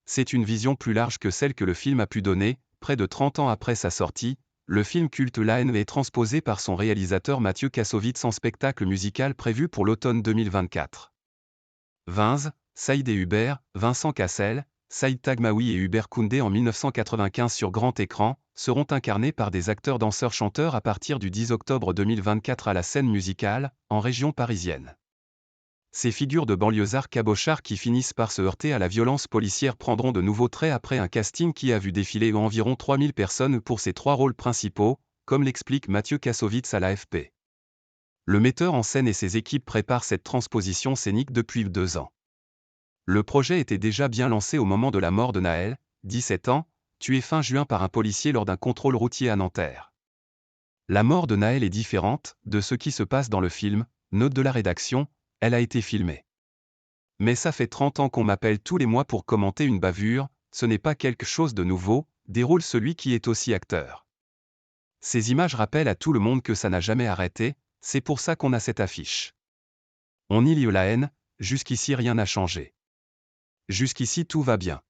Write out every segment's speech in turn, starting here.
C'est une vision plus large que celle que le film a pu donner. Près de 30 ans après sa sortie, le film culte La Haine est transposé par son réalisateur Mathieu Kassovitz en spectacle musical prévu pour l'automne 2024. Vinz, Saïd et Hubert, Vincent Cassel, Saïd Tagmaoui et Hubert Koundé en 1995 sur grand écran, seront incarnés par des acteurs danseurs-chanteurs à partir du 10 octobre 2024 à la Scène Musicale, en région parisienne. Ces figures de banlieusards cabochards qui finissent par se heurter à la violence policière prendront de nouveaux traits après un casting qui a vu défiler environ 3000 personnes pour ces 3 rôles principaux, comme l'explique Mathieu Kassovitz à l'AFP. Le metteur en scène et ses équipes préparent cette transposition scénique depuis 2 ans. Le projet était déjà bien lancé au moment de la mort de Naël, 17 ans, tué fin juin par un policier lors d'un contrôle routier à Nanterre. La mort de Naël est différente de ce qui se passe dans le film, note de la rédaction, elle a été filmée. Mais ça fait 30 ans qu'on m'appelle tous les mois pour commenter une bavure, ce n'est pas quelque chose de nouveau, déroule celui qui est aussi acteur. Ces images rappellent à tout le monde que ça n'a jamais arrêté, c'est pour ça qu'on a cette affiche. On y lit La Haine, jusqu'ici rien n'a changé. Jusqu'ici tout va bien.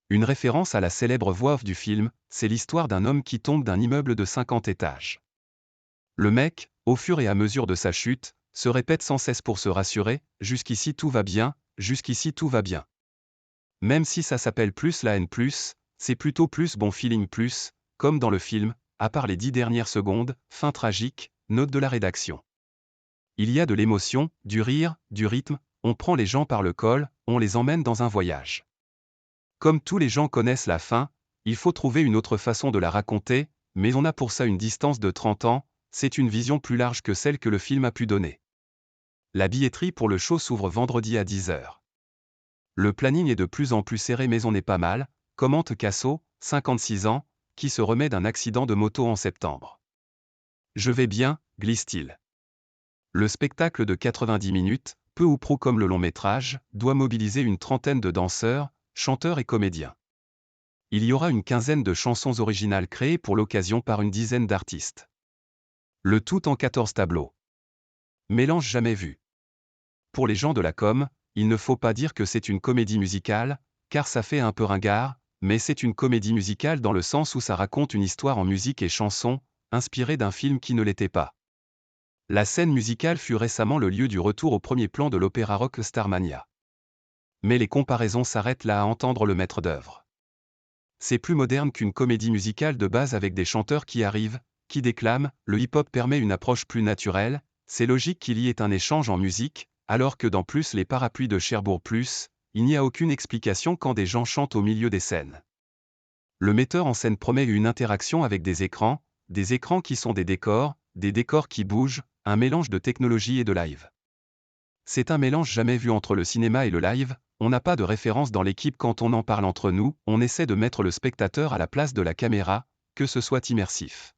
Une référence à la célèbre voix off du film, c'est l'histoire d'un homme qui tombe d'un immeuble de 50 étages. Le mec, au fur et à mesure de sa chute, se répète sans cesse pour se rassurer, jusqu'ici tout va bien, jusqu'ici tout va bien. Même si ça s'appelle plus La Haine plus, c'est plutôt plus bon feeling plus, comme dans le film, à part les 10 dernières secondes, fin tragique, note de la rédaction. Il y a de l'émotion, du rire, du rythme, on prend les gens par le col, on les emmène dans un voyage. Comme tous les gens connaissent la fin, il faut trouver une autre façon de la raconter, mais on a pour ça une distance de 30 ans, c'est une vision plus large que celle que le film a pu donner. La billetterie pour le show s'ouvre vendredi à 10h. Le planning est de plus en plus serré mais on est pas mal, commente Casso, 56 ans, qui se remet d'un accident de moto en septembre. Je vais bien, glisse-t-il. Le spectacle de 90 minutes, peu ou prou comme le long métrage, doit mobiliser une trentaine de danseurs, chanteurs et comédiens. Il y aura une quinzaine de chansons originales créées pour l'occasion par une dizaine d'artistes. Le tout en 14 tableaux. Mélange jamais vu. Pour les gens de la com, il ne faut pas dire que c'est une comédie musicale, car ça fait un peu ringard, mais c'est une comédie musicale dans le sens où ça raconte une histoire en musique et chanson, inspirée d'un film qui ne l'était pas. La scène musicale fut récemment le lieu du retour au premier plan de l'opéra rock Starmania. Mais les comparaisons s'arrêtent là à entendre le maître d'œuvre. C'est plus moderne qu'une comédie musicale de base avec des chanteurs qui arrivent, qui déclament, le hip-hop permet une approche plus naturelle, c'est logique qu'il y ait un échange en musique, alors que dans Plus les parapluies de Cherbourg Plus, il n'y a aucune explication quand des gens chantent au milieu des scènes. Le metteur en scène promet une interaction avec des écrans qui sont des décors qui bougent, un mélange de technologie et de live. C'est un mélange jamais vu entre le cinéma et le live, on n'a pas de référence dans l'équipe quand on en parle entre nous, on essaie de mettre le spectateur à la place de la caméra, que ce soit immersif.